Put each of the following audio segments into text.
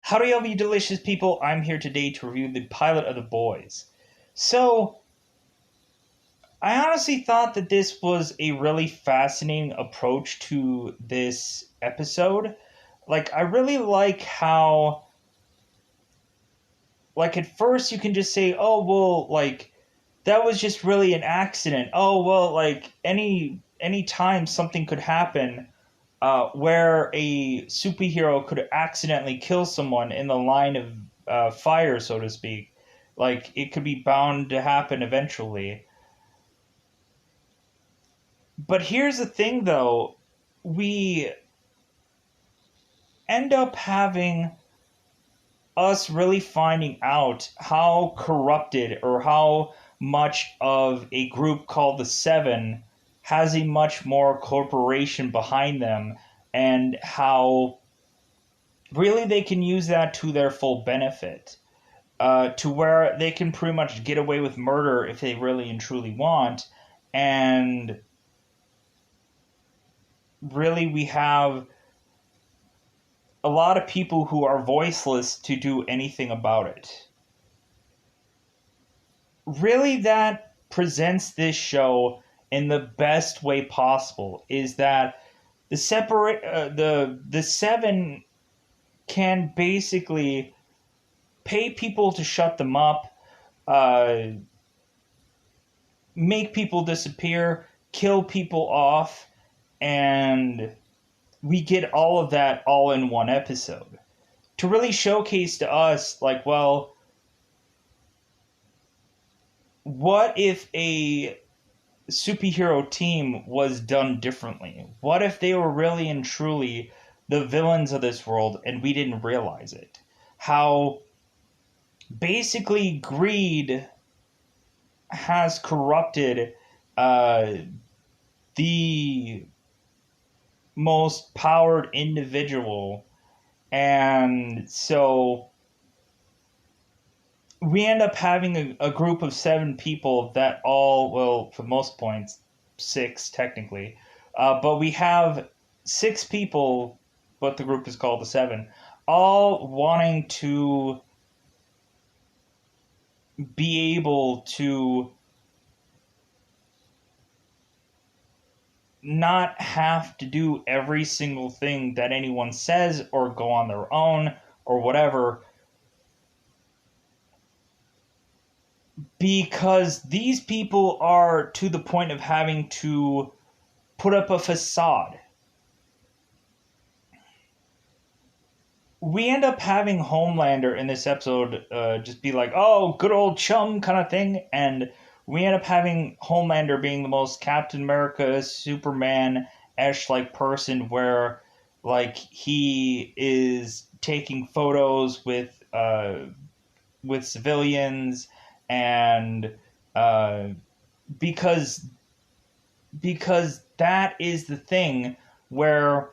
Howdy, all you delicious people. I'm here today to review the pilot of The Boys. So, I honestly thought that this was a really fascinating approach to this episode. I really like how, at first you can just say, oh, well, that was just really an accident. Oh, well, any time something could happen, where a superhero could accidentally kill someone in the line of fire, so to speak. Like, it could be bound to happen eventually. But here's the thing, though. We end up having us really finding out how corrupted or how much of a group called the Seven has a much more corporation behind them, and how really they can use that to their full benefit, to where they can pretty much get away with murder if they really and truly want. And really, we have a lot of people who are voiceless to do anything about it. Really, that presents this show in the best way possible. Is that the Seven can basically pay people to shut them up, uh, make people disappear, kill people off, and we get all of that all in one episode. To really showcase to us, well, what if a superhero team was done differently? What if they were really and truly the villains of this world and we didn't realize it? How basically greed has corrupted uh, the most powered individual. And so we end up having a group of seven people that all, well, for most points, six technically, but we have six people, but the group is called the Seven, all wanting to be able to not have to do every single thing that anyone says or go on their own or whatever, because these people are to the point of having to put up a facade. We end up having Homelander in this episode just be like, oh, good old chum kind of thing. And we end up having Homelander being the most Captain America, Superman esque like person, where he is taking photos with civilians, and uh, because that is the thing where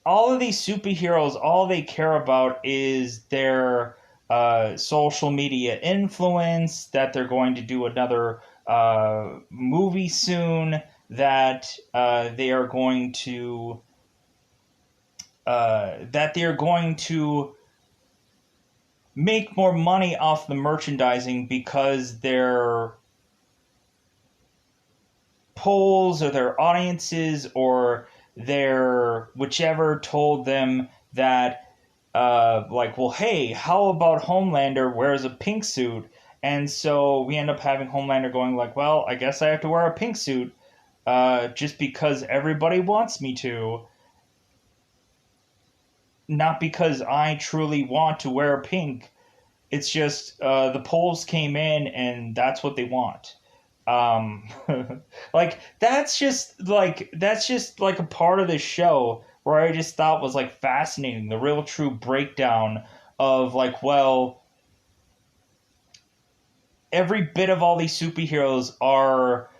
all of these superheroes, all they care about is their social media influence, that they're going to do another movie soon, that they are going to make more money off the merchandising because their polls or their audiences or their whichever told them that well, hey, how about Homelander wears a pink suit? And so we end up having Homelander going well, I guess I have to wear a pink suit just because everybody wants me to, not because I truly want to wear pink. It's just the polls came in and that's what they want. Um, that's just a part of this show where I just thought was fascinating. The real true breakdown of well, every bit of all these superheroes are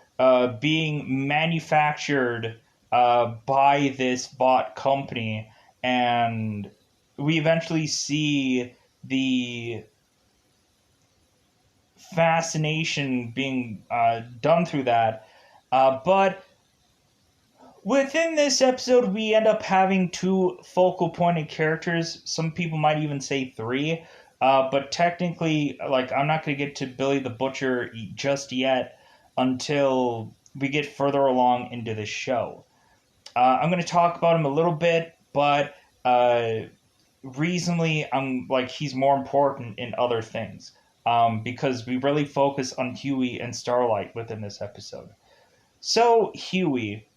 being manufactured by this bot company, and we eventually see the fascination being done through that. But Within this episode, we end up having two focal pointed characters. Some people might even say three. But technically, like, I'm not going to get to Billy the Butcher just yet until we get further along into the show. I'm going to talk about him a little bit, but reasonably, I'm like, he's more important in other things, because we really focus on Huey and Starlight within this episode. So, Huey.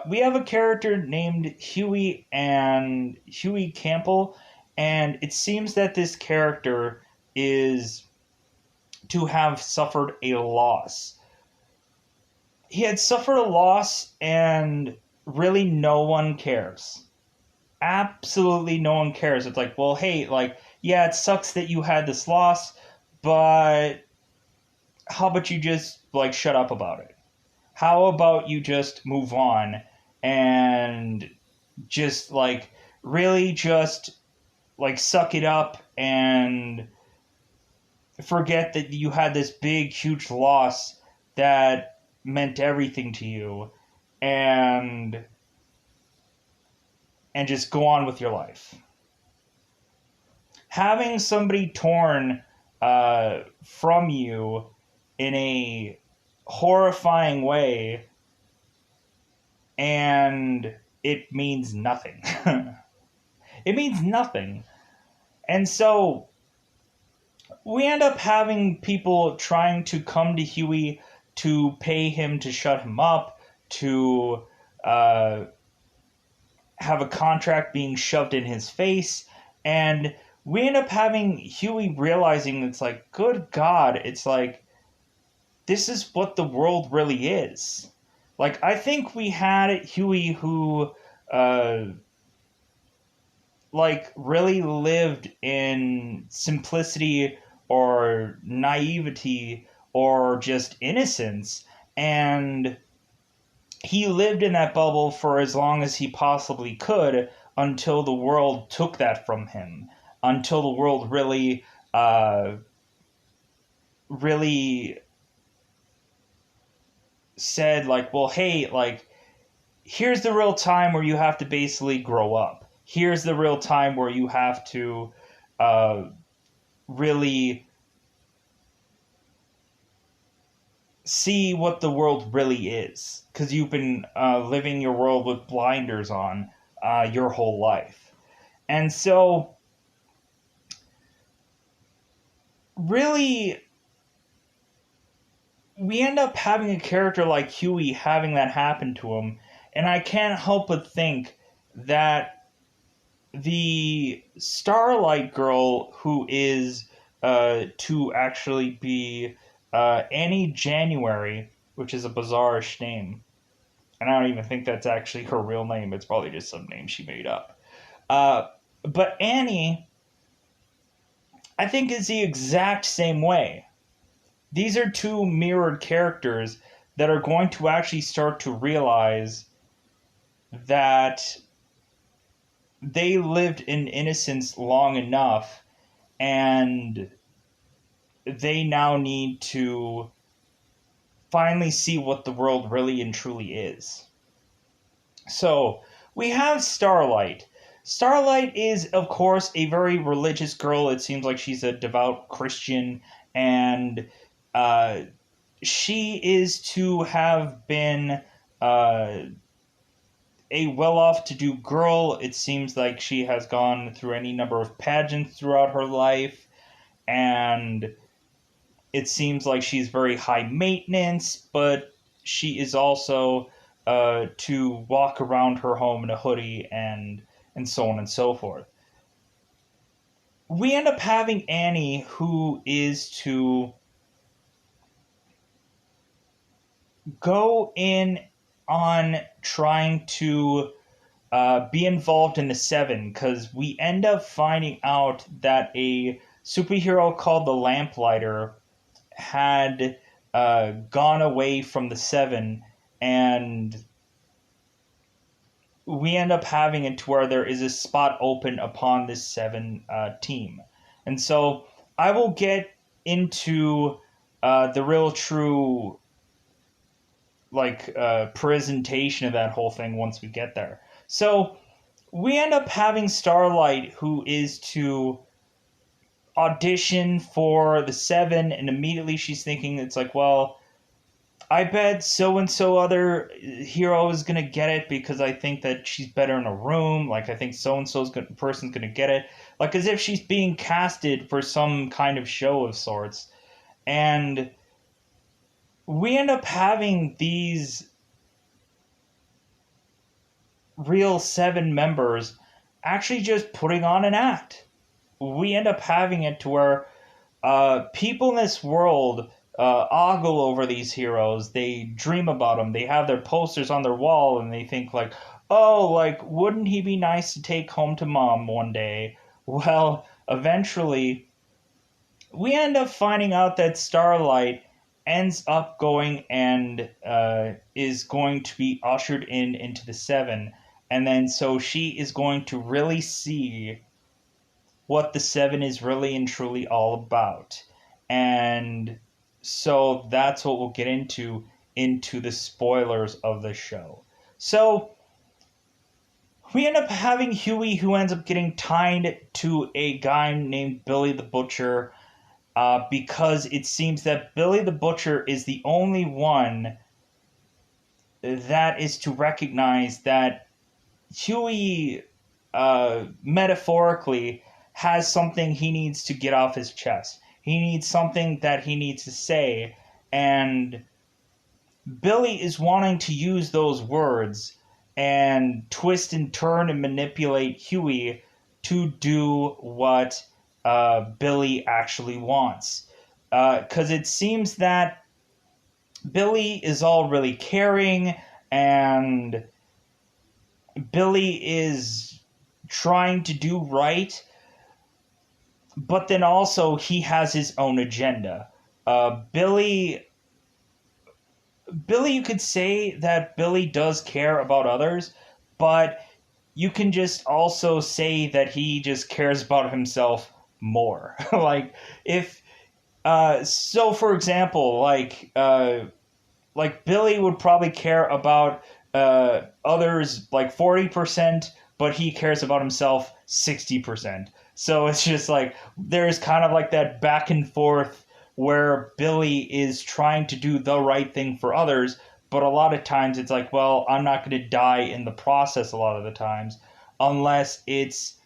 We have a character named Huey and Huey Campbell, and it seems that this character is to have suffered a loss. He had suffered a loss, and really no one cares. Absolutely no one cares. It's like, well, hey, like, yeah, it sucks that you had this loss, but how about you just, like, shut up about it? How about you just move on and just, like, really just, like, suck it up and forget that you had this big, huge loss that meant everything to you, and just go on with your life. Having somebody torn from you in a horrifying way, and it means nothing. It means nothing. And so we end up having people trying to come to Huey to pay him to shut him up, to have a contract being shoved in his face, and we end up having Huey realizing it's like, good God, it's like, this is what the world really is. Like, I think we had Huey who, like, really lived in simplicity or naivety or just innocence, and he lived in that bubble for as long as he possibly could until the world took that from him, until the world really, really said, like, well, hey, like, here's the real time where you have to basically grow up. Here's the real time where you have to really see what the world really is, because you've been living your world with blinders on your whole life. And so, really, we end up having a character like Huey having that happen to him, and I can't help but think that the Starlight Girl, who is to actually be Annie January, which is a bizarrish name, and I don't even think that's actually her real name. It's probably just some name she made up. But Annie, I think, is the exact same way. These are two mirrored characters that are going to actually start to realize that they lived in innocence long enough, and they now need to finally see what the world really and truly is. So, we have Starlight. Starlight is, of course, a very religious girl. It seems like she's a devout Christian, and she is to have been a well-off to-do girl. It seems like she has gone through any number of pageants throughout her life, and it seems like she's very high maintenance, but she is also to walk around her home in a hoodie and so on and so forth. We end up having Annie, who is to go in on trying to be involved in the Seven, because we end up finding out that a superhero called the Lamplighter had gone away from the Seven, and we end up having it to where there is a spot open upon this Seven team. And so I will get into the real true presentation of that whole thing once we get there. So we end up having Starlight, who is to audition for the Seven, and immediately she's thinking, it's like, well, I bet so and so other hero is gonna get it because I think that she's better in a room. Like I think so and so's person's gonna get it. Like as if she's being casted for some kind of show of sorts. And we end up having these real Seven members actually just putting on an act. We end up having it to where people in this world ogle over these heroes. They dream about them. They have their posters on their wall, and they think like, "Oh, like wouldn't he be nice to take home to mom one day?" Well, eventually, we end up finding out that Starlight ends up going and is going to be ushered into the Seven, and then so she is going to really see what the Seven is really and truly all about. And so that's what we'll get into the spoilers of the show. So we end up having Huey, who ends up getting tied to a guy named Billy the Butcher, because it seems that Billy the Butcher is the only one that is to recognize that Huey, metaphorically, has something he needs to get off his chest. He needs something that he needs to say, and Billy is wanting to use those words and twist and turn and manipulate Huey to do what Billy actually wants. Because it seems that Billy is all really caring, and Billy is trying to do right, but then also he has his own agenda. Billy, you could say that Billy does care about others, but you can just also say that he just cares about himself more. Like if so, for example, like Billy would probably care about others like 40%, but he cares about himself 60%. So it's just like there's kind of like that back and forth where Billy is trying to do the right thing for others, but a lot of times it's like, well, I'm not going to die in the process a lot of the times unless it's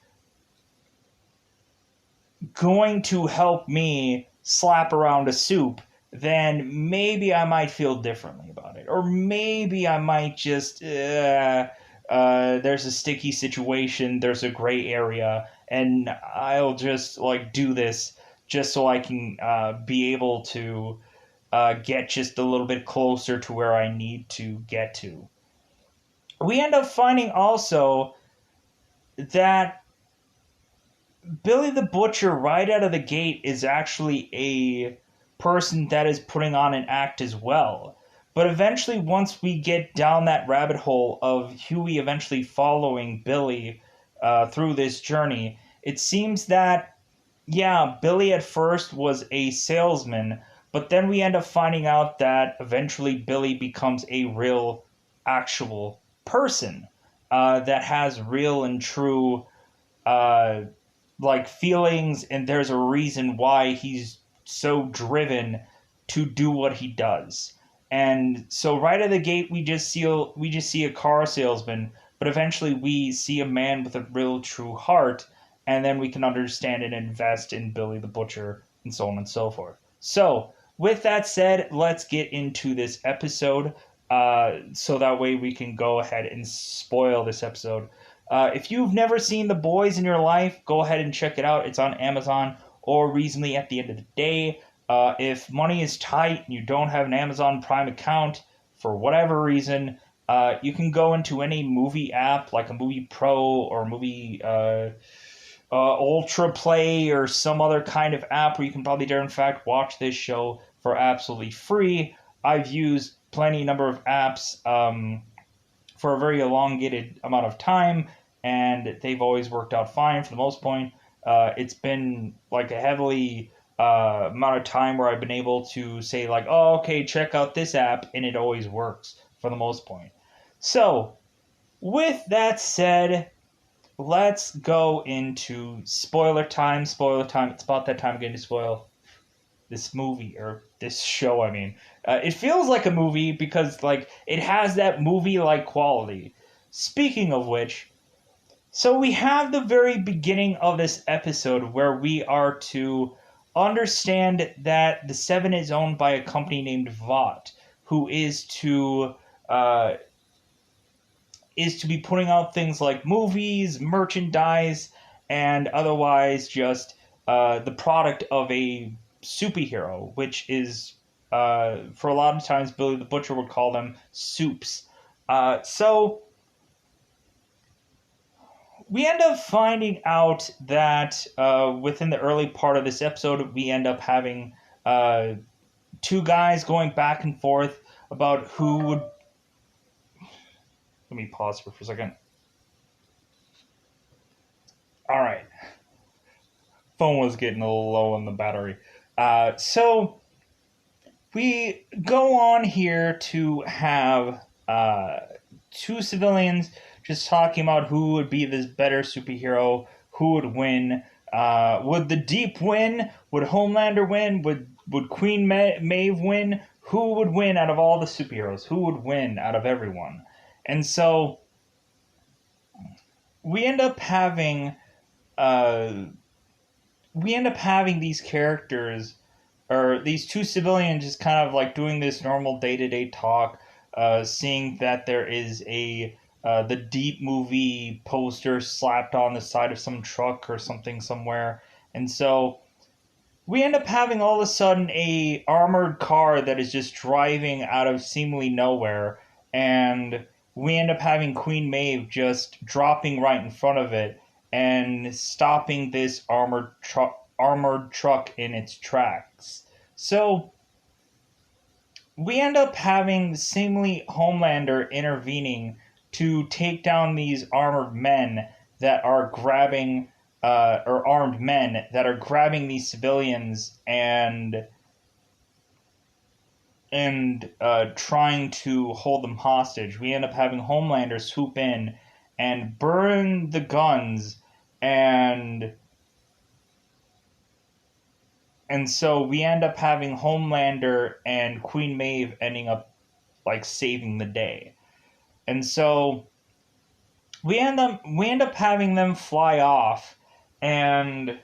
going to help me slap around a soup, then maybe I might feel differently about it. Or maybe I might just, there's a sticky situation, there's a gray area, and I'll just like do this just so I can be able to get just a little bit closer to where I need to get to. We end up finding also that Billy the Butcher, right out of the gate, is actually a person that is putting on an act as well. But eventually, once we get down that rabbit hole of Huey eventually following Billy through this journey, it seems that, yeah, Billy at first was a salesman, but then we end up finding out that eventually Billy becomes a real, actual person that has real and true uh, like feelings, and there's a reason why he's so driven to do what he does. And so right at the gate we just see a car salesman, but eventually we see a man with a real true heart, and then we can understand and invest in Billy the Butcher and so on and so forth. So with that said, let's get into this episode, so that way we can go ahead and spoil this episode. If you've never seen The Boys in your life, go ahead and check it out. It's on Amazon or Reasonably at the end of the day. If money is tight and you don't have an Amazon Prime account for whatever reason, you can go into any movie app like a Movie Pro or Movie Ultra Play or some other kind of app where you can probably, in fact, watch this show for absolutely free. I've used plenty number of apps for a very elongated amount of time, and they've always worked out fine for the most point. It's been like a heavily amount of time where I've been able to say like, oh, okay, check out this app, and it always works for the most point. So, with that said, let's go into spoiler time. Spoiler time. It's about that time again to spoil this movie or this show. I mean, it feels like a movie because like it has that movie-like quality. Speaking of which, so we have the very beginning of this episode where we are to understand that the Seven is owned by a company named Vought, who uh, is to be putting out things like movies, merchandise, and otherwise just the product of a superhero, which is for a lot of times Billy the Butcher would call them soups. So we end up finding out that within the early part of this episode, we end up having uh, two guys going back and forth about who would. Let me pause here for a second. All right, phone was getting a little low on the battery. So we go on here to have two civilians just talking about who would be this better superhero, who would win. Would the Deep win? Would Homelander win? Would Queen Maeve win? Who would win out of all the superheroes? Who would win out of everyone? And so we end up having uh, these characters or these two civilians just kind of like doing this normal day-to-day talk, seeing that there is a the Deep movie poster slapped on the side of some truck or something somewhere, and so we end up having all of a sudden a armored car that is just driving out of seemingly nowhere, and we end up having Queen Maeve just dropping right in front of it and stopping this armored truck in its tracks. So we end up having seemingly Homelander intervening to take down these armored men that are grabbing, or armed men that are grabbing these civilians and trying to hold them hostage. We end up having Homelander swoop in and burn the guns, and so we end up having Homelander and Queen Maeve ending up like saving the day. And so we end up having them fly off, and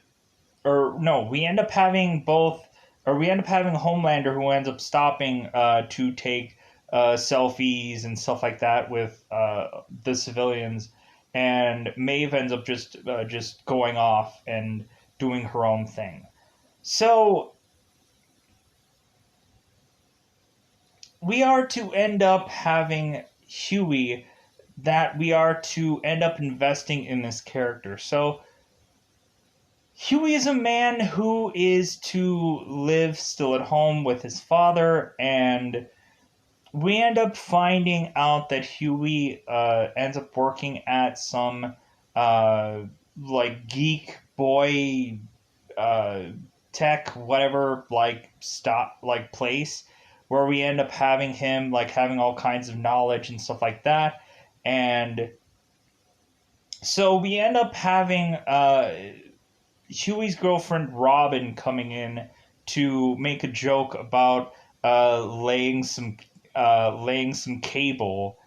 or no, we end up having both, or we end up having Homelander who ends up stopping to take selfies and stuff like that with the civilians, and Maeve ends up just going off and doing her own thing. So we are to end up having Huey, that we are to end up investing in this character. So Huey is a man who is to live still at home with his father, and we end up finding out that Huey ends up working at some uh, like geek boy uh, tech whatever like stop like place where we end up having him like having all kinds of knowledge and stuff like that, and so we end up having Huey's girlfriend Robin coming in to make a joke about laying some cable,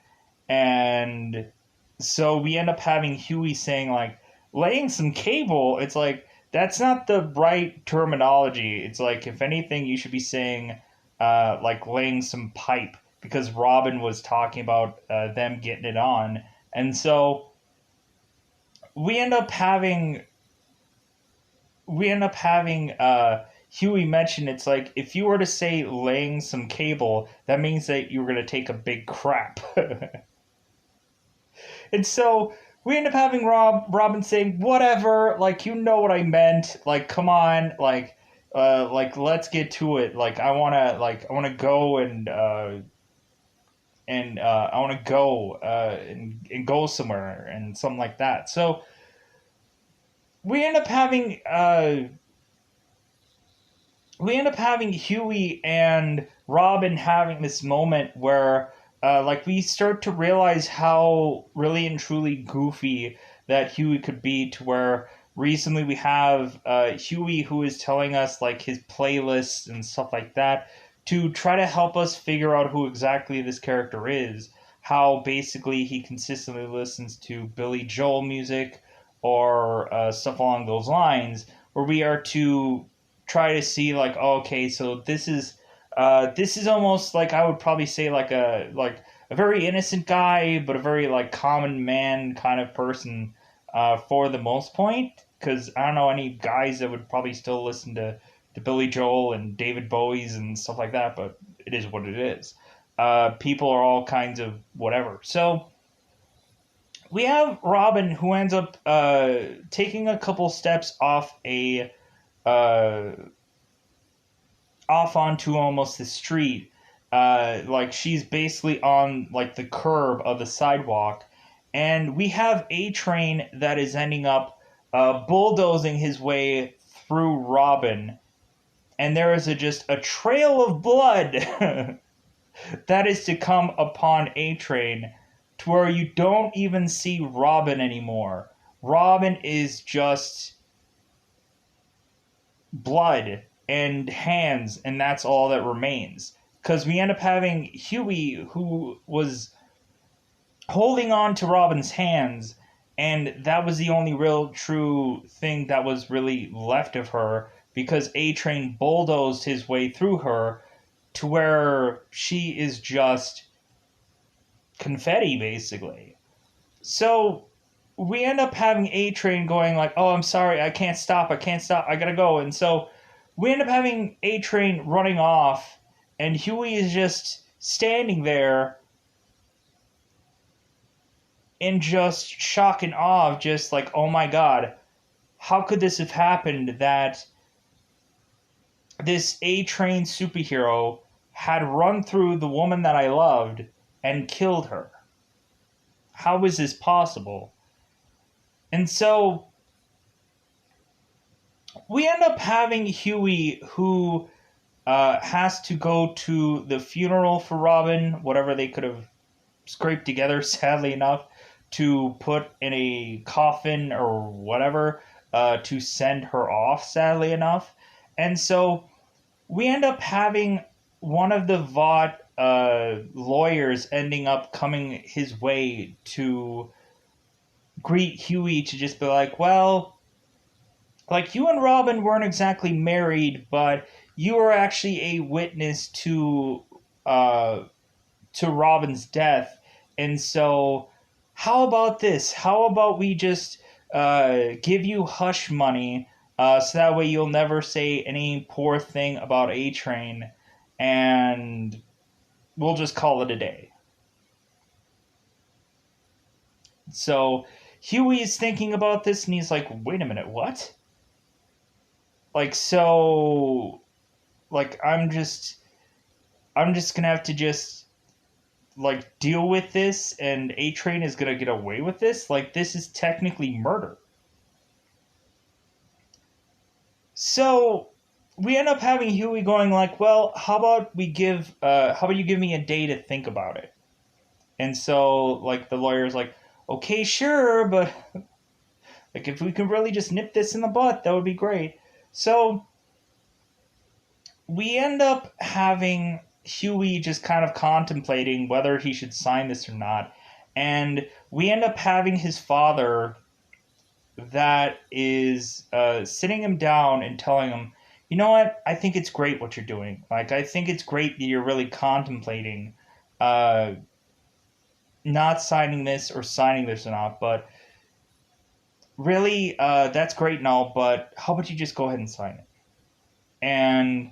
and so we end up having Huey saying like laying some cable. It's like that's not the right terminology. It's like if anything, you should be saying like laying some pipe because Robin was talking about them getting it on, and so we end up having Huey mention it's like if you were to say laying some cable, that means that you were going to take a big crap. And so we end up having Robin saying, whatever, like, you know what I meant. Like, come on, like, let's get to it. Like, I want to go and I want to go and go somewhere and something like that. So we end up having we end up having Huey and Robin having this moment where, like, we start to realize how really and truly goofy that Huey could be. To where recently we have Huey who is telling us like his playlists and stuff like that to try to help us figure out who exactly this character is. How basically he consistently listens to Billy Joel music or stuff along those lines, where we are to try to see like, oh, okay, so this is almost like, I would probably say like a very innocent guy, but a very like common man kind of person, for the most point. Because I don't know any guys that would probably still listen to Billy Joel and David Bowie's and stuff like that, but it is what it is. People are all kinds of whatever. So we have Robin who ends up taking a couple steps uh, off onto almost the street. Like she's basically on like the curb of the sidewalk, and we have A Train that is ending up bulldozing his way through Robin, and there is just a trail of blood that is to come upon A Train, to where you don't even see Robin anymore. Robin is just blood and hands, and that's all that remains. Because we end up having Huey, who was holding on to Robin's hands, and that was the only real true thing that was really left of her, because A Train bulldozed his way through her to where she is just confetti, basically. So we end up having A Train going like, "Oh, I'm sorry, I can't stop, I gotta go." And so we end up having A Train running off, and Huey is just standing there in just shock and awe of just like, "Oh my god, how could this have happened that this A Train superhero had run through the woman that I loved and killed her? How is this possible?" And so we end up having Huey who has to go to the funeral for Robin, whatever they could have scraped together, sadly enough, to put in a coffin or whatever, to send her off, sadly enough. And so we end up having one of the Vought lawyers ending up coming his way to greet Huey, to just be like, well, like, you and Robin weren't exactly married, but you were actually a witness uh to Robin's death. And so how about this? How about we just give you hush money, so that way you'll never say any poor thing about A Train, and we'll just call it a day. So Huey's thinking about this, and he's like, wait a minute, what? Like, so, like, I'm just gonna have to just like deal with this, and A Train is gonna get away with this? Like, this is technically murder. So we end up having Huey going like, well, how about you give me a day to think about it? And so like the lawyer's like, okay, sure, but like if we can really just nip this in the butt, that would be great. So we end up having Huey just kind of contemplating whether he should sign this or not. And we end up having his father that is sitting him down and telling him, you know what, I think it's great what you're doing. Like, I think it's great that you're really contemplating uh, not signing this or signing this or not, but really, that's great and all, but how about you just go ahead and sign it? And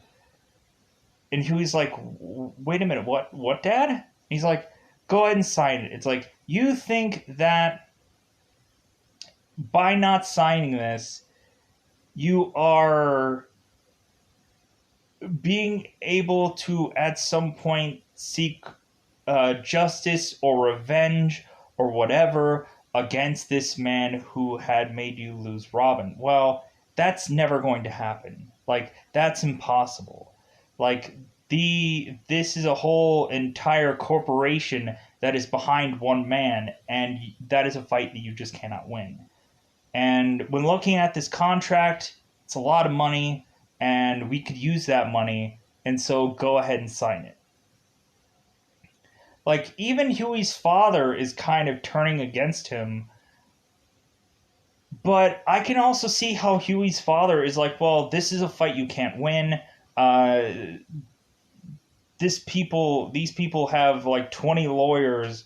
Huey's like, wait a minute, what, Dad? And he's like, go ahead and sign it. It's like, you think that by not signing this, you are being able to at some point seek justice or revenge or whatever against this man who had made you lose Robin. Well, that's never going to happen. Like, that's impossible. Like, this is a whole entire corporation that is behind one man, and that is a fight that you just cannot win. And when looking at this contract, it's a lot of money, and we could use that money, and so go ahead and sign it. Like, even Huey's father is kind of turning against him, but I can also see how Huey's father is like, well, this is a fight you can't win. Uh, these people have like 20 lawyers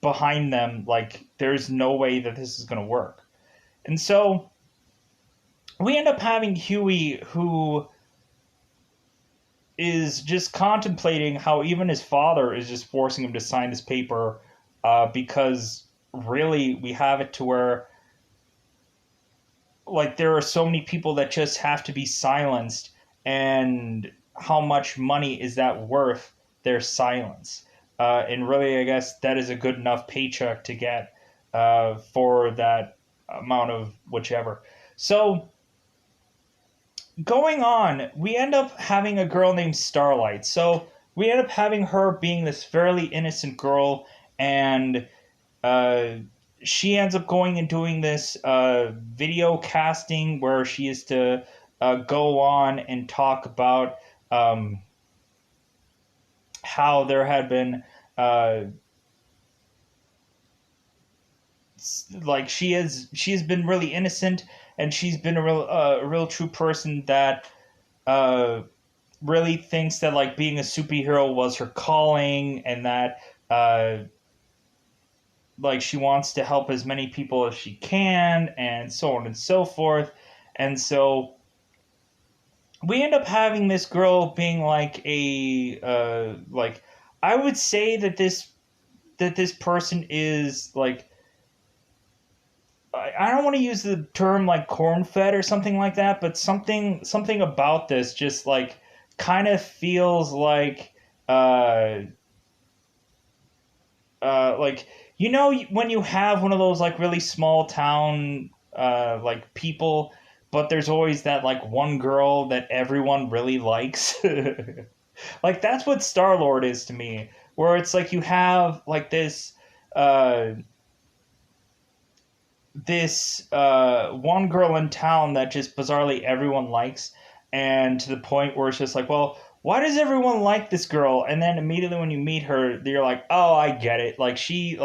behind them. Like, there's no way that this is going to work. And so we end up having Huey, who is just contemplating how even his father is just forcing him to sign this paper, because really we have it to where, like, there are so many people that just have to be silenced, and how much money is that worth, their silence? And really, I guess that is a good enough paycheck to get for that amount of whichever. So going on, we end up having a girl named Starlight. So we end up having her being this fairly innocent girl, and uh, she ends up going and doing this video casting where she is to go on and talk about um, how there had been like she has been really innocent, and she's been a real true person that uh, really thinks that like being a superhero was her calling, and that uh, like she wants to help as many people as she can, and so on and so forth. And so we end up having this girl being like a like, I would say that this person is like, I don't want to use the term like corn fed or something like that, but something about this just like kind of feels uh like, when you have one of those like really small town like people, but there's always that like one girl that everyone really likes. Like, that's what Star Lord is to me, where it's like you have like uh this one girl in town that just bizarrely everyone likes, and to the point where it's just like, well, why does everyone like this girl? And then immediately when you meet her, you're like, oh, I get it. Like, she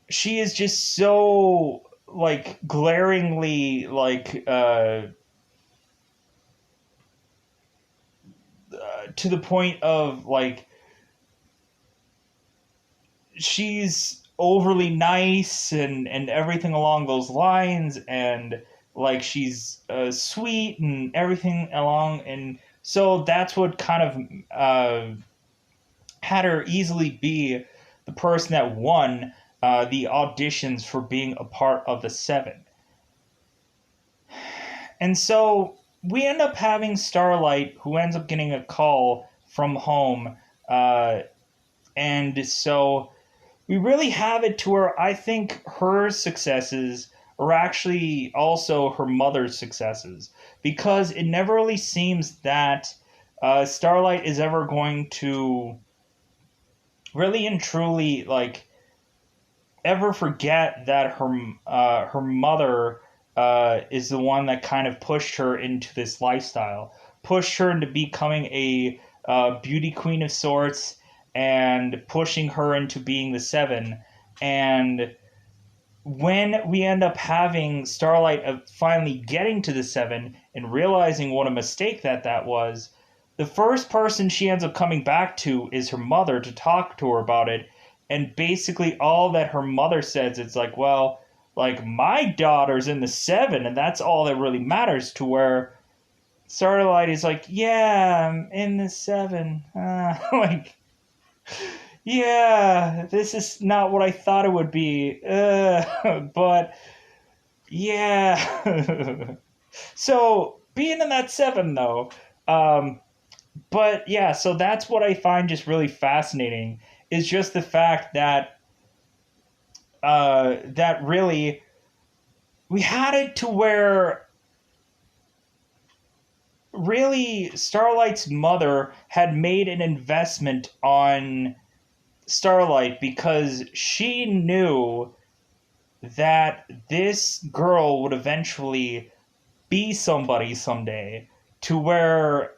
is just so like glaringly like to the point of like, she's overly nice and everything along those lines, and like she's sweet and everything along, and so that's what kind of had her easily be the person that won the auditions for being a part of the Seven. And so we end up having Starlight, who ends up getting a call from home, uh, and so we really have it to where I think her successes are actually also her mother's successes, because it never really seems that Starlight is ever going to really and truly like ever forget that her mother is the one that kind of pushed her into this lifestyle, pushed her into becoming a beauty queen of sorts, and pushing her into being the Seven. And when we end up having Starlight finally getting to the Seven and realizing what a mistake that was, the first person she ends up coming back to is her mother to talk to her about it. And basically, all that her mother says, it's like, well, like, my daughter's in the Seven, and that's all that really matters. To where Starlight is like, yeah, I'm in the Seven. Like, yeah, this is not what I thought it would be. But yeah. So being in that Seven, though, um, but yeah, so that's what I find just really fascinating, is just the fact that that really we had it to where really, Starlight's mother had made an investment on Starlight because she knew that this girl would eventually be somebody someday, to where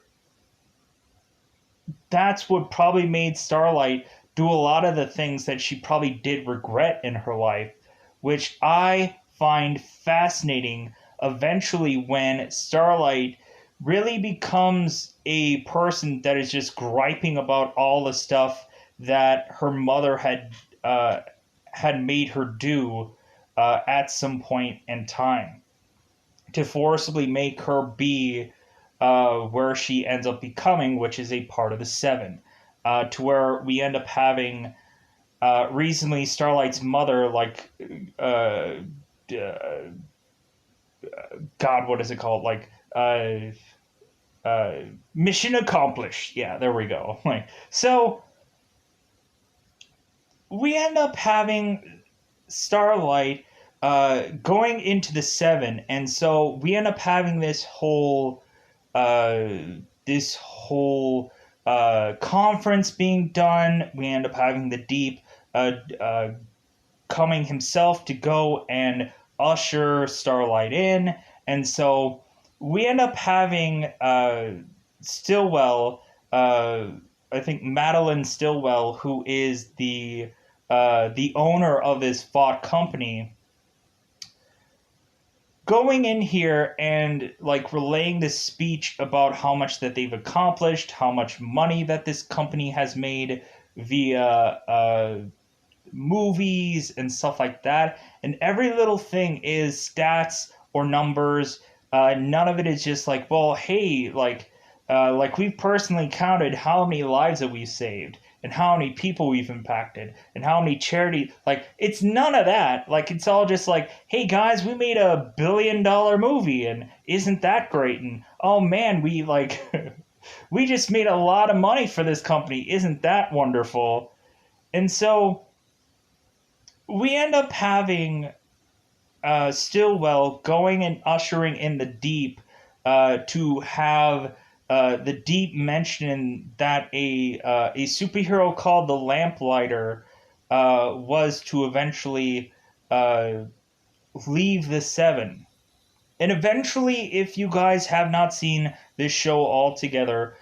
that's what probably made Starlight do a lot of the things that she probably did regret in her life, which I find fascinating eventually when Starlight really becomes a person that is just griping about all the stuff that her mother uh, had made her do at some point in time to forcibly make her be where she ends up becoming, which is a part of the Seven, to where we end up having recently Starlight's mother, like, uh, uh, God, what is it called? Like, mission accomplished. Yeah, there we go. Like, so we end up having Starlight going into the Seven, and so we end up having uh, this whole conference being done. We end up having the Deep coming himself to go and usher Starlight in, and so we end up having Stillwell. I think Madeline Stillwell, who is the owner of this Vought company, going in here and like relaying this speech about how much that they've accomplished, how much money that this company has made via movies and stuff like that. And every little thing is stats or numbers. None of it is just like, well, hey, like we've personally counted how many lives that we've saved and how many people we've impacted and how many charity. Like, it's none of that. Like, it's all just like, hey guys, we made $1 billion movie and isn't that great? And oh man, we like we just made a lot of money for this company. Isn't that wonderful? And so we end up having Stillwell going and ushering in the Deep to have the Deep mention that a superhero called the Lamplighter was to eventually uh, leave the Seven. And eventually, if you guys have not seen this show altogether,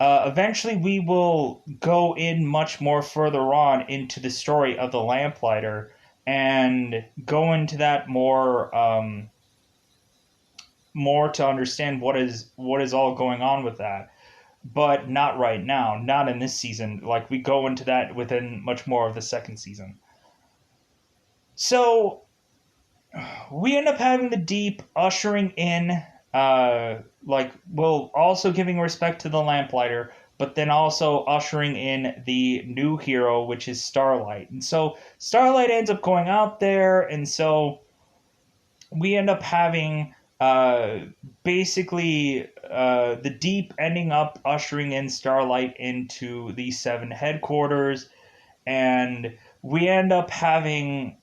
eventually we will go in much more further on into the story of the Lamplighter and go into that more to understand what is all going on with that. But not right now, not in this season. Like, we go into that within much more of the second season. So we end up having the Deep ushering in, well, also giving respect to the Lamplighter, but then also ushering in the new hero, which is Starlight. And so Starlight ends up going out there, and so we end up having basically the Deep ending up ushering in Starlight into the Seven headquarters, and we end up having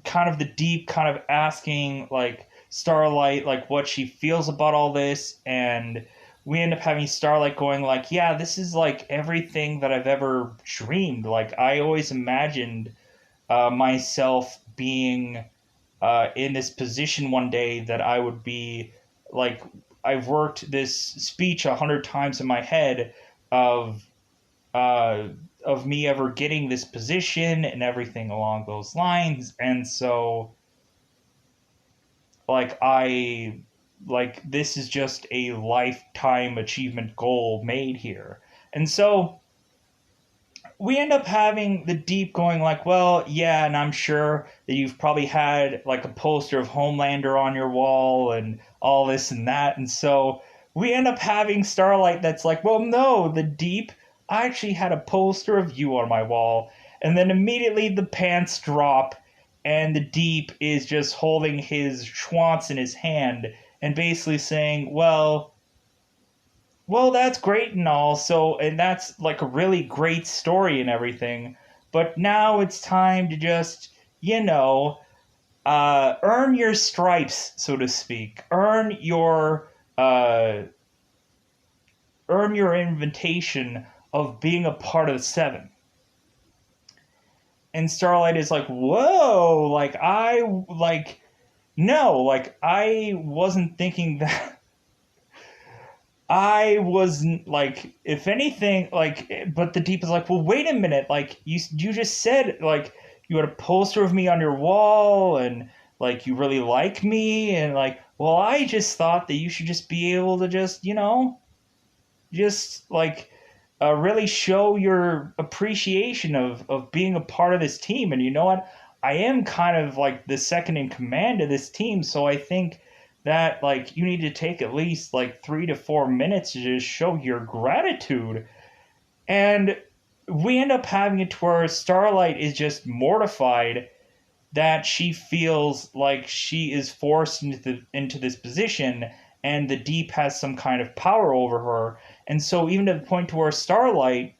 kind of the Deep kind of asking like Starlight like what she feels about all this, and we end up having Starlight going like, yeah, this is like everything that I've ever dreamed. Like, I always imagined myself being in this position one day that I would be like, I've worked this speech 100 times in my head of uh, of me ever getting this position and everything along those lines. And so like I like this is just a lifetime achievement goal made here. And so we end up having the Deep going like, well, yeah, and I'm sure that you've probably had like a poster of Homelander on your wall and all this and that. And so we end up having Starlight that's like, well, no, the Deep, I actually had a poster of you on my wall. And then immediately the pants drop and the Deep is just holding his schwanz in his hand and basically saying, well, that's great and all. So, and that's like a really great story and everything. But now it's time to just, you know, earn your stripes, so to speak. Uh, earn your invitation of being a part of the Seven. And Starlight is like, whoa, no, I wasn't thinking that. I was like, if anything, but the Deep is like, well, wait a minute, you just said you had a poster of me on your wall, and you really like me, and well, I just thought that you should just be able to just just really show your appreciation of being a part of this team. And you know what? I am kind of like the second in command of this team, so I think that you need to take at least 3 to 4 minutes to just show your gratitude. And we end up having it to where Starlight is just mortified that she feels like she is forced into this position, and the Deep has some kind of power over her. And so even to the point to where Starlight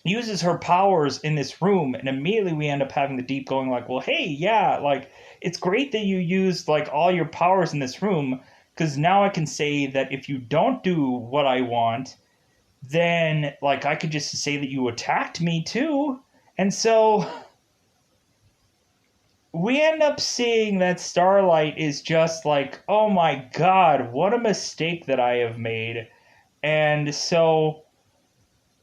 uses her powers in this room, and immediately we end up having the Deep going well, hey, yeah, it's great that you used all your powers in this room, because now I can say that if you don't do what I want, then I could just say that you attacked me too. And so we end up seeing that Starlight is just oh my god, what a mistake that I have made. And so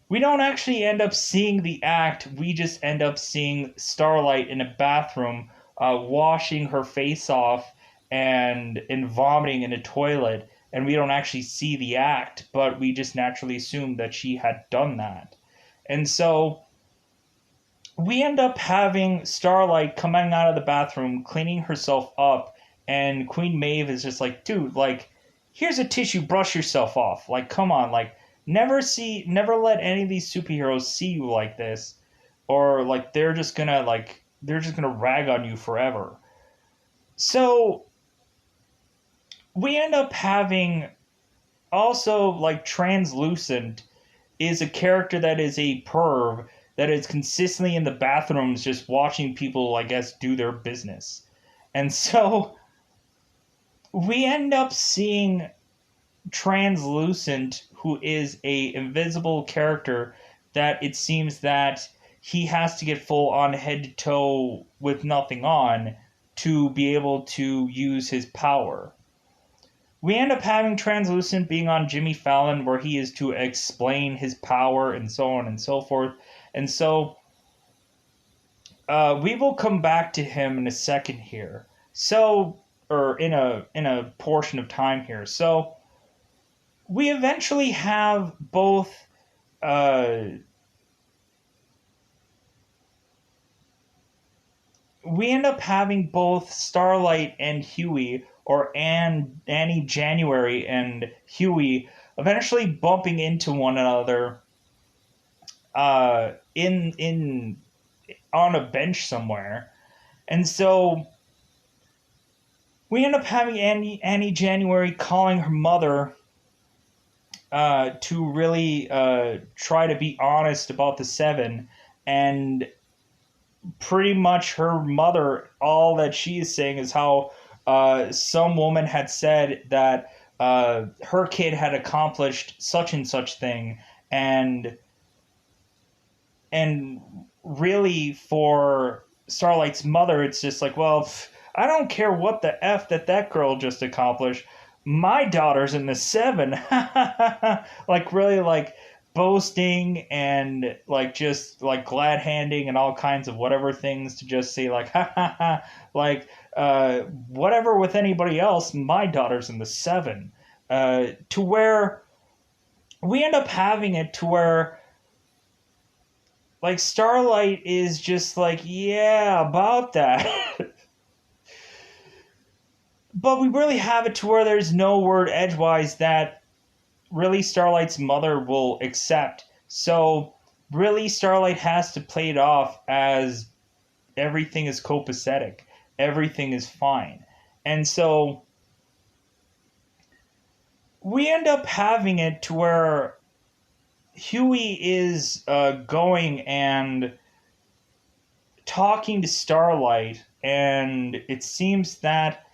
we don't actually end up seeing the act, we just end up seeing Starlight in a bathroom washing her face off and vomiting in a toilet. And we don't actually see the act, but we just naturally assume that she had done that. And so we end up having Starlight coming out of the bathroom, cleaning herself up, and Queen Maeve is just dude, here's a tissue, brush yourself off. Come on, never let any of these superheroes see you like this, or they're just gonna rag on you forever. So we end up having also Translucent is a character that is a perv that is consistently in the bathrooms just watching people, I guess, do their business. And so we end up seeing Translucent, who is a invisible character that it seems that he has to get full on head to toe with nothing on to be able to use his power. We end up having Translucent being on Jimmy Fallon, where he is to explain his power and so on and so forth. And so we will come back to him in a second here. So, or in a portion of time here. So we eventually have both we end up having both Starlight and Huey, or Annie January and Huey, eventually bumping into one another in on a bench somewhere. And so we end up having Annie January calling her mother to really try to be honest about the Seven. And pretty much her mother, all that she is saying is how some woman had said that her kid had accomplished such and such thing, and really for Starlight's mother, it's just well, I don't care what the F that girl just accomplished. My daughter's in the Seven. Really boasting and just glad handing and all kinds of whatever things to just say ha ha ha, whatever with anybody else, my daughter's in the Seven. To where we end up having it to where Starlight is just yeah, about that. But we really have it to where there's no word edgewise that really Starlight's mother will accept. So really Starlight has to play it off as everything is copacetic. Everything is fine. And so we end up having it to where Huey is going and talking to Starlight, and it seems that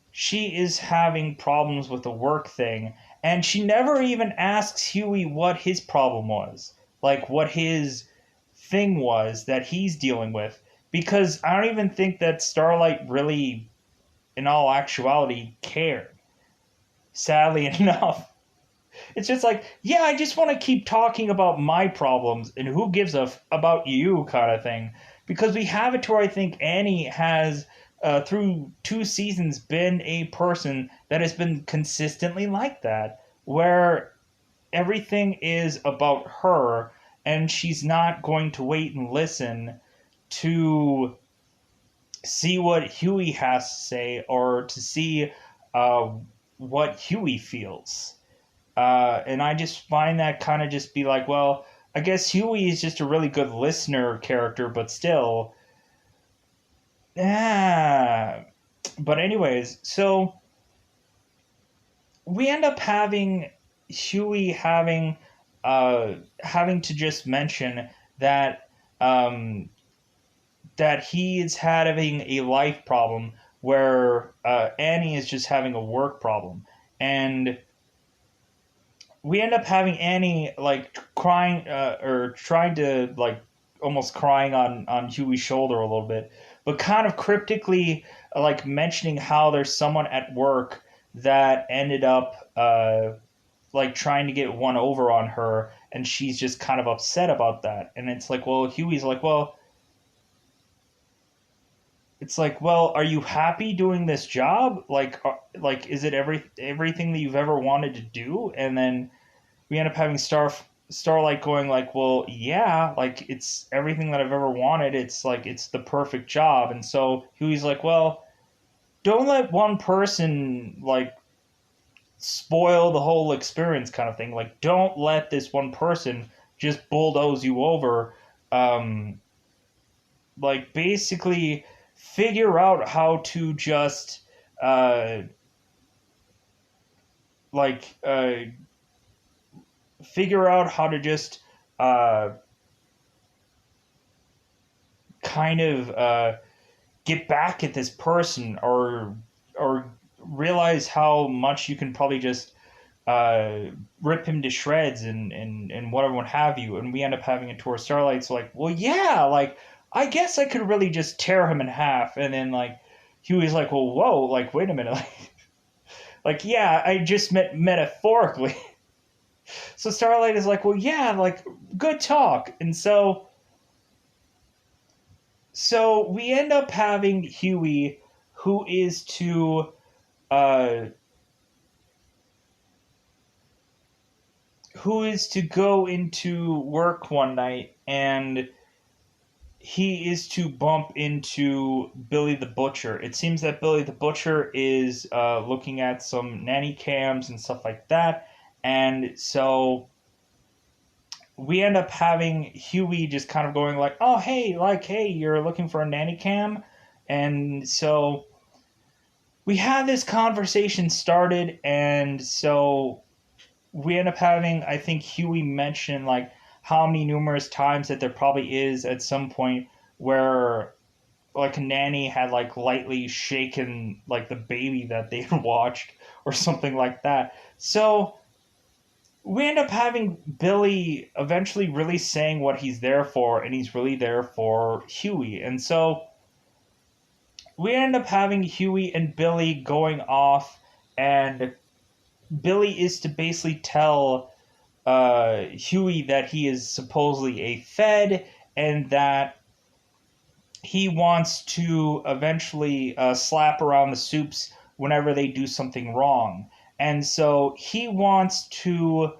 she is having problems with the work thing, and she never even asks Huey what his problem was, like what his thing was that he's dealing with, because I don't even think that Starlight really, in all actuality, cared. Sadly enough, it's just like, yeah, I just want to keep talking about my problems and who gives about you kind of thing. Because we have it to where I think Annie has, through 2 seasons, been a person that has been consistently like that, where everything is about her and she's not going to wait and listen to see what Huey has to say or to see uh, what Huey feels. And I just find that kind of just be like, well, I guess Huey is just a really good listener character, but still, yeah. But anyways, so we end up having Huey having to just mention that um, that he is having a life problem where Annie is just having a work problem, and we end up having Annie like crying or trying to like almost crying on Huey's shoulder a little bit, but kind of cryptically like mentioning how there's someone at work that ended up like trying to get one over on her, and she's just kind of upset about that. And it's like, well, Huey's like, well, it's like, well, are you happy doing this job? Like, is it everything that you've ever wanted to do? And then we end up having Starlight going like, well, yeah, like it's everything that I've ever wanted. It's like it's the perfect job. And so Huey's like, well, don't let one person like spoil the whole experience, kind of thing. Like, don't let this one person just bulldoze you over. Um, like basically figure out how to just uh, like figure out how to just uh, kind of get back at this person, or realize how much you can probably just uh, rip him to shreds and whatever what have you. And we end up having a tour of Starlight. So like, well, yeah, like I guess I could really just tear him in half. And then like Huey's like, well, whoa, like wait a minute, like yeah, I just meant metaphorically. So Starlight is like, well, yeah, like good talk. And so we end up having Huey, who is to uh, go into work one night, and he is to bump into Billy the Butcher. It seems that Billy the Butcher is looking at some nanny cams and stuff like that, and so we end up having Huey just kind of going like, "Oh, hey, like, hey, you're looking for a nanny cam," and so we had this conversation started, and so we end up having, I think Huey mentioned like how many numerous times that there probably is at some point where like a nanny had like lightly shaken like the baby that they had watched or something like that. So we end up having Billy eventually really saying what he's there for, and he's really there for Huey. And so we end up having Huey and Billy going off, and Billy is to basically tell Huey that he is supposedly a Fed, and that he wants to eventually slap around the soups whenever they do something wrong. And so he wants to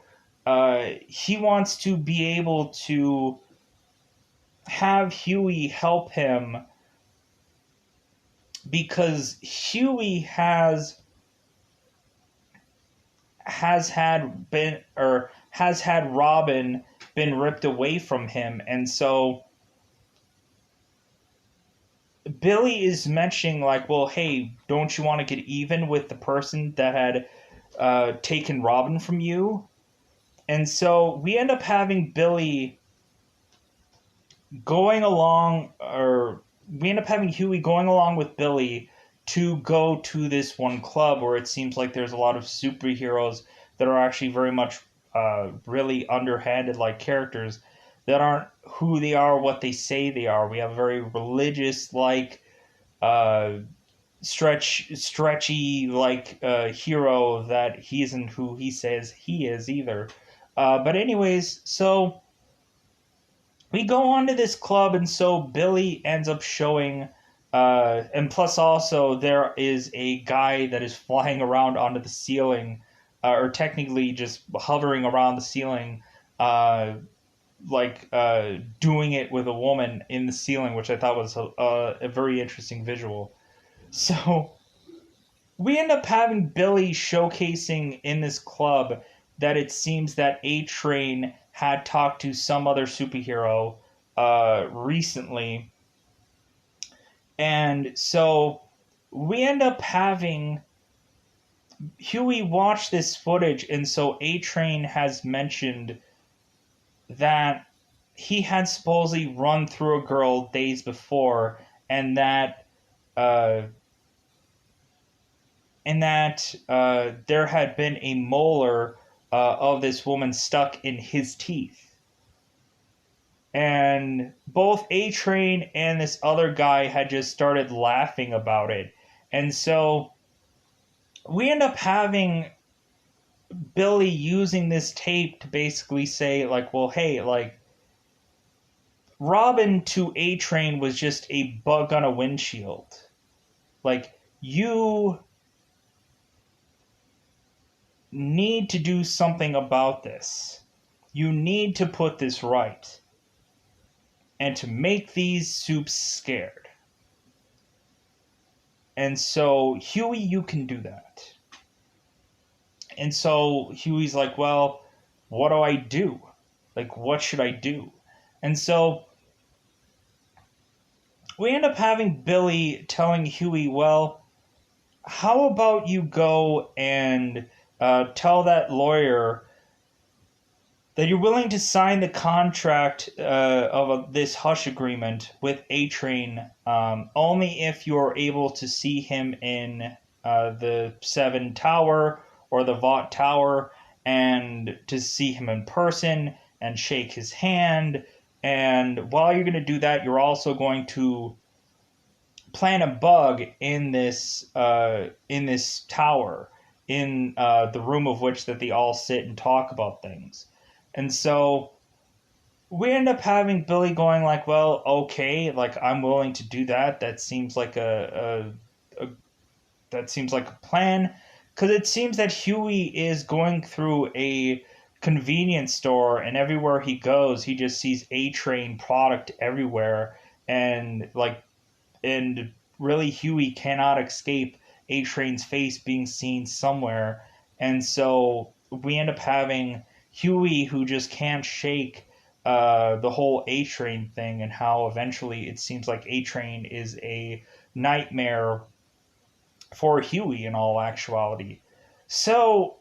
be able to have Huey help him, because Huey has had Robin been ripped away from him. And so Billy is mentioning like, well, hey, don't you want to get even with the person that had taken Robin from you? And so we end up having Billy going along or we end up having Huey going along with Billy to go to this one club where it seems like there's a lot of superheroes that are actually very much really underhanded like characters that aren't who they are, what they say they are. We have a very religious like uh, stretchy like hero that he isn't who he says he is either. But anyways, so we go on to this club, and so Billy ends up showing. And plus, also, there is a guy that is flying around onto the ceiling, or technically just hovering around the ceiling, uh, doing it with a woman in the ceiling, which I thought was a very interesting visual. So we end up having Billy showcasing in this club that it seems that A Train had talked to some other superhero recently. And so we end up having Huey watch this footage, and so A Train has mentioned that he had supposedly run through a girl days before, and that uh, there had been a molar of this woman stuck in his teeth. And both A Train and this other guy had just started laughing about it. And so we end up having Billy using this tape to basically say, like, well, hey, like, Robin to A Train was just a bug on a windshield. Like, you need to do something about this. You need to put this right. And to make these soups scared. And so, Huey, you can do that. And so Huey's like, well, what do I do? Like, what should I do? And so we end up having Billy telling Huey, well, how about you go and tell that lawyer that you're willing to sign the contract of this hush agreement with A Train only if you're able to see him in the Seven Tower or the Vought Tower, and to see him in person and shake his hand. And while you're going to do that, you're also going to plant a bug in this tower, in the room of which that they all sit and talk about things. And so we end up having Billy going like, well, okay, like I'm willing to do that. That seems like that seems like a plan, because it seems that Huey is going through a convenience store, and everywhere he goes, he just sees A Train product everywhere, and really Huey cannot escape A Train's face being seen somewhere, and so we end up having Huey who just can't shake the whole A Train thing, and how eventually it seems like A Train is a nightmare for Huey in all actuality. So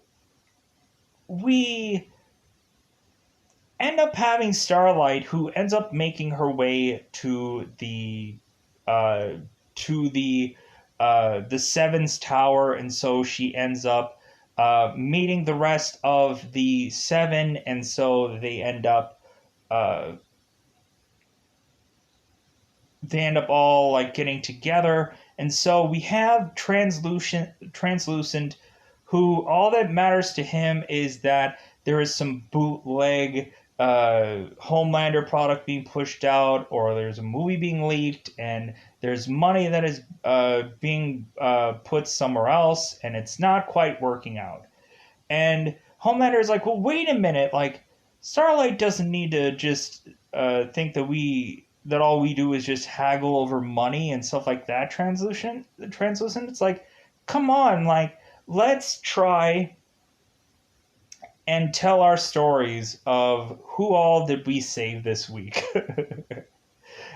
we end up having Starlight, who ends up making her way uh, to the Seven's Tower, and so she ends up meeting the rest of the Seven, and so uh, they end up all like getting together, and so we have translucent, who all that matters to him is that there is some bootleg Homelander product being pushed out, or there's a movie being leaked, and there's money that is being put somewhere else, and it's not quite working out. And Homelander is like, well, wait a minute, like Starlight doesn't need to just think that all we do is just haggle over money and stuff like that. Translucent. It's like, come on, like let's try and tell our stories of who all did we save this week.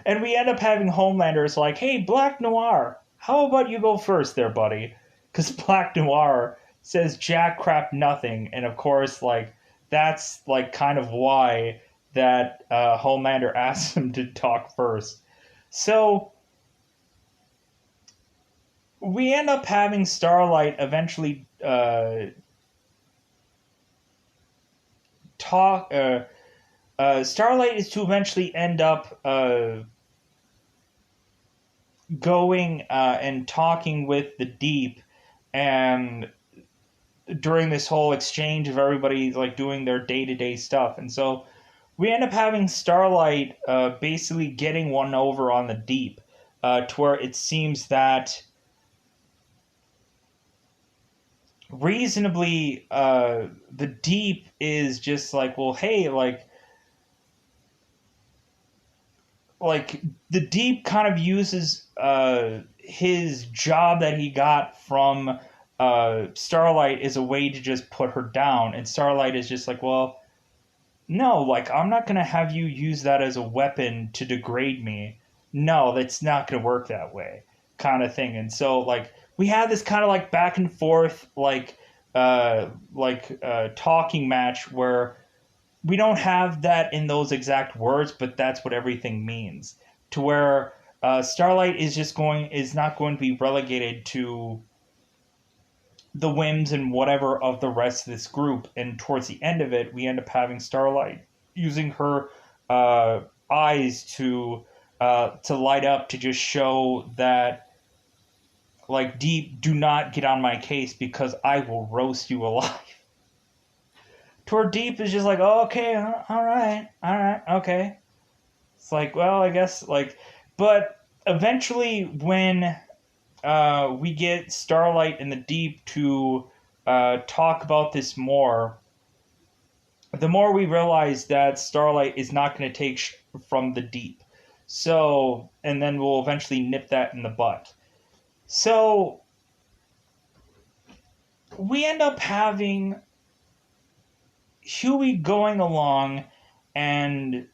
And we end up having Homelanders like, hey, Black Noir, how about you go first there, buddy? Because Black Noir says jack crap nothing. And of course, like, that's like kind of why that Homelander asks him to talk first. So we end up having Starlight eventually talk. Starlight is to eventually end up going and talking with the Deep, and during this whole exchange of everybody like doing their day to day stuff, and so we end up having Starlight basically getting one over on the Deep, to where it seems that reasonably the Deep is just like, well, hey, like the Deep kind of uses his job that he got from Starlight as a way to just put her down, and Starlight is just like, well, no, like I'm not gonna have you use that as a weapon to degrade me. No, that's not gonna work that way, kind of thing. And so like we had this kind of like back and forth talking match where we don't have that in those exact words, but that's what everything means. To where Starlight is not going to be relegated to the whims and whatever of the rest of this group. And towards the end of it, we end up having Starlight using her eyes to light up to just show that like Deep, do not get on my case because I will roast you alive. Toward Deep is just like, oh, okay, all right, okay. It's like, well, I guess like, but eventually when we get Starlight and the Deep to talk about this more, the more we realize that Starlight is not going to take from the Deep. So, and then we'll eventually nip that in the butt. So, we end up having Huey going along and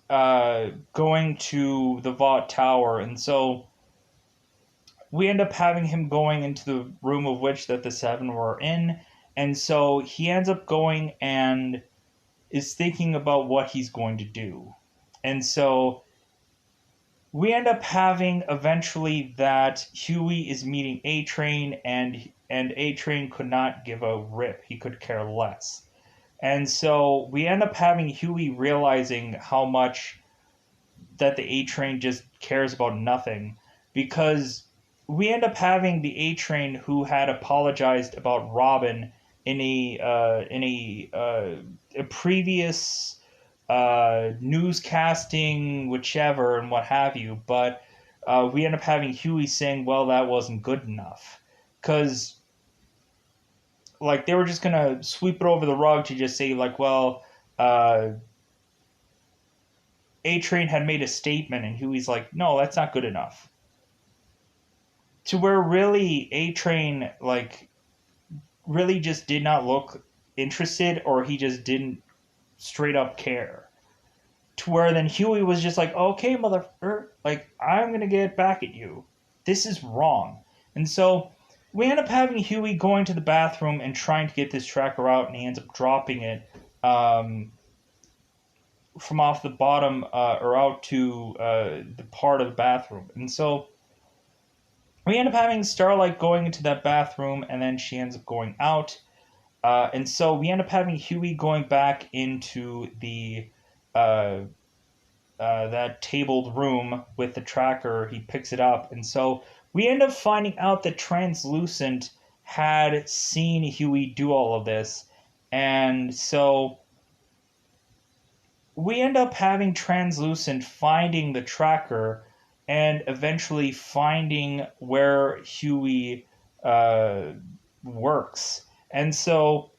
going to the Vought Tower, and so we end up having him going into the room of which that the seven were in, and so he ends up going and is thinking about what he's going to do. And so we end up having eventually that Huey is meeting A-Train, and A-Train could not give a rip. He could care less. And so we end up having Huey realizing how much that the A-Train just cares about nothing, because we end up having the A-Train who had apologized about Robin in a previous newscasting, whichever, and what have you. But we end up having Huey saying, well, that wasn't good enough. Because, like, they were just going to sweep it over the rug to just say, like, well, A-Train had made a statement, and Huey's like, no, that's not good enough. To where really A-Train, like, really just did not look interested, or he just didn't straight up care. To where then Huey was just like, okay, motherfucker, like, I'm gonna get back at you. This is wrong. And so we end up having Huey going to the bathroom and trying to get this tracker out, and he ends up dropping it from off the bottom or out to the part of the bathroom. And so we end up having Starlight going into that bathroom, and then she ends up going out. And so we end up having Huey going back into the that tabled room with the tracker. He picks it up, and so we end up finding out that Translucent had seen Huey do all of this, and so we end up having Translucent finding the tracker and eventually finding where Huey works. And so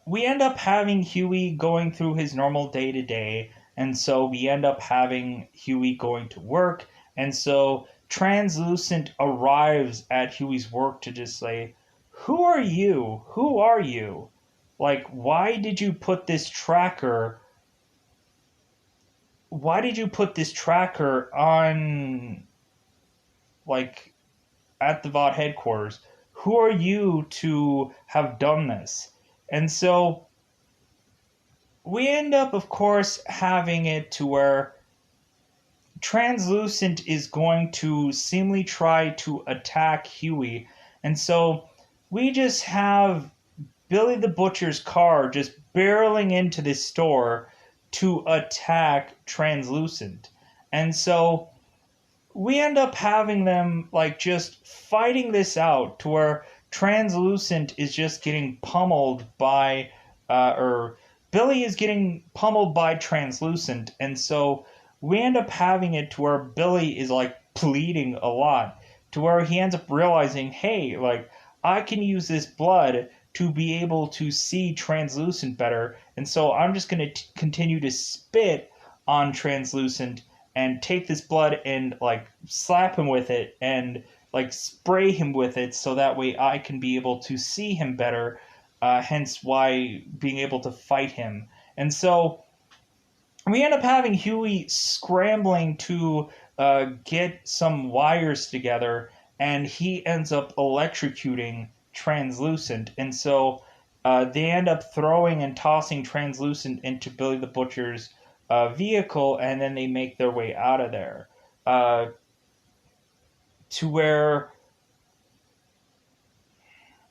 we end up having Huey going through his normal day to day. And so we end up having Huey going to work. And so Translucent arrives at Huey's work to just say, who are you? Who are you? Like, why did you put this tracker on, like, at the Vought headquarters? Who are you to have done this? And so we end up, of course, having it to where Translucent is going to seemingly try to attack Huey. And so we just have Billy the Butcher's car just barreling into this store to attack Translucent. And so we end up having them like just fighting this out to where Translucent is just getting pummeled by, or Billy is getting pummeled by Translucent, and so we end up having it to where Billy is like bleeding a lot, to where he ends up realizing, hey, like I can use this blood to be able to see Translucent better, and so I'm just going to continue to spit on Translucent and take this blood and like slap him with it and like spray him with it so that way I can be able to see him better, hence why being able to fight him. And so we end up having Huey scrambling to get some wires together, and he ends up electrocuting Translucent. And so they end up throwing and tossing Translucent into Billy the Butcher's vehicle, and then they make their way out of there. To where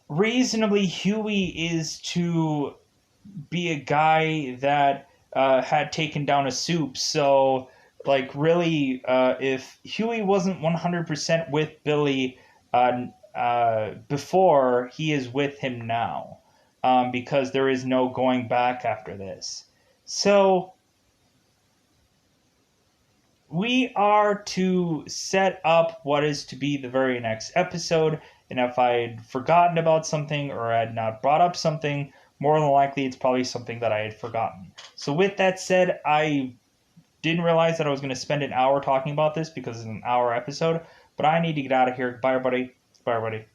reasonably Huey is to be a guy that had taken down a soup. So, like, really, if Huey wasn't 100% with Billy before, he is with him now, because there is no going back after this. So, we are to set up what is to be the very next episode. And if I had forgotten about something or I had not brought up something, more than likely it's probably something that I had forgotten. So, with that said, I didn't realize that I was going to spend an hour talking about this because it's an hour episode, but I need to get out of here. Bye, everybody. Bye, everybody.